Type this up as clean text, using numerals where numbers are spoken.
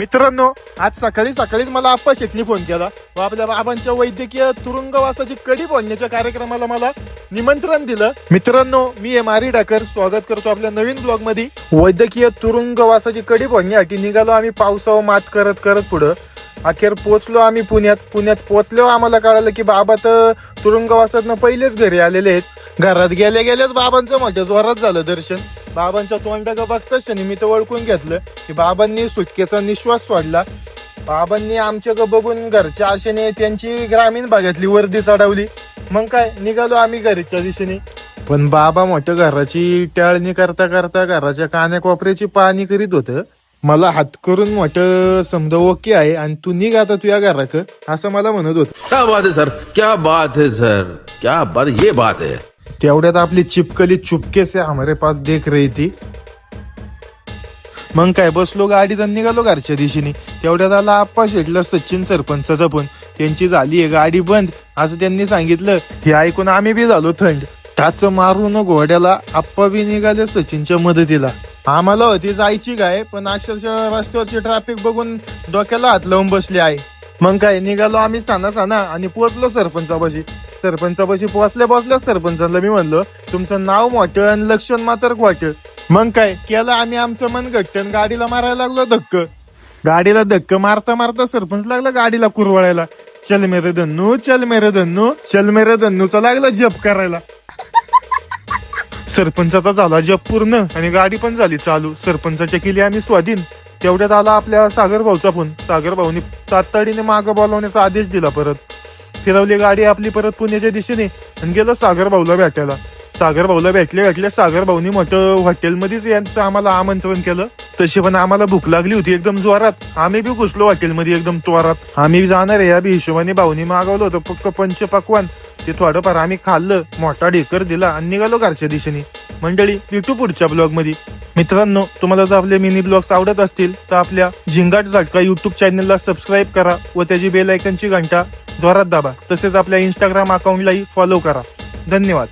मित्रांनो, आज सकाळीच मला आप्पा शेटनी फोन केला व आपल्या बाबांच्या वैद्यकीय तुरुंगवासाची कडी फोडण्याच्या कार्यक्रमाला मला निमंत्रण दिलं. मित्रांनो, मी एम आर डाकर स्वागत करतो आपल्या नवीन ब्लॉग मध्ये. वैद्यकीय तुरुंगवासाची कडी फोडण्यासाठी निघालो आम्ही पावसावर मात करत पुढं. अखेर पोचलो आम्ही पुण्यात पोचल्यावर आम्हाला कळालं की बाबा तर तुरुंगवासातनं पहिलेच घरी आलेले आहेत. घरात गेल्याच बाबांचं मोठ्या जोरात झालं दर्शन. बाबांच्या तोंडाकडे बघताच मी तर ओळखून घेतलं की बाबांनी सुटकेचा निश्वास सोडला. बाबांनी आमच्याकडे बघून घरच्या आशेने त्यांची ग्रामीण भागातली वर्दी चढवली. मग काय निघालो आम्ही घरच्या दिशेने. पण बाबा मोठ्या घराची टाळणी करता घराच्या कान्याकोपऱ्याची पाहणी करीत होतं. मला हात करून मोठं समजा ओके आहे आणि तू निघ आता तुझ्या घराक असं मला म्हणत होत. क्या बात है सर, क्या बात है सर, क्या बात, ये बात है. तेवढ्यात आपली चिपकली चुपके से हमारे पास देख रही थी. मग काय बसलो गाडीत आणि निघालो घरच्या दिशेने. तेवढ्यात आला आप्पा शेटला सचिन सरपंचाचा फोन. त्यांची झाली गाडी बंद असं त्यांनी सांगितलं. हे ऐकून आम्ही बी झालो थंड. टाच मारून घोड्याला आप्पा बी निघाले सचिनच्या मदतीला. आम्हाला होती जायची काय, पण अक्षरशः रस्त्यावरची ट्रॅफिक बघून डोक्याला हात लावून बसले आहे. मग काय निघालो आम्ही साना आणि पोहोचलो सरपंचापाशी पोहोचल्या सरपंचाला मी म्हणलो तुमचं नाव मोठं आणि लक्षण मात्र खोटं. मग काय केलं आम्ही आमचं मन घट्टन गाडीला मारायला लागलो धक्क. गाडीला धक्क मारता सरपंच लागला गाडीला कुरवळायला. चल मेरे धन्नू चल मेरे धन्नूचा लागला जप करायला. सरपंचाचा झाला जप पूर्ण आणि गाडी पण झाली चालू. सरपंचाच्या केली आम्ही स्वाधीन. तेवढ्यात आला आपल्या सागर भाऊचा फोन. सागर भाऊनी तातडीने मागं बोलवण्याचा आदेश दिला. परत फिरवली गाडी आपली परत पुण्याच्या दिशेने आणि गेलो सागर भाऊला भेटायला. सागर भाऊला भेटले सागर भाऊनी मोठं हॉटेलमध्येच यांचं आम्हाला आमंत्रण केलं. तशी पण आम्हाला भूक लागली होती एकदम जोरात. आम्ही बी घुसलो हॉटेलमध्ये एकदम त्वरात. आम्ही जाणार आहे या बी हिशोबाने भाऊनी मागवलं होतं पक्क पंचपक्वान. ते थोडंफार आम्ही खाल्लं, मोठा ढेकर दिला आणि निघालो घरच्या दिशेने. मंडळी, भेटू पुढच्या ब्लॉग मध्ये. मित्रांनो, तुम्हाला जर आपले मिनी ब्लॉग्स आवडत असतील तर आपल्या झिंगाट झटका युट्यूब चॅनलला सबस्क्राईब करा व त्याची बेल आयकनची घंटा जोरात दाबा. तसेच आपल्या इंस्टाग्राम अकाउंटलाही फॉलो करा. धन्यवाद.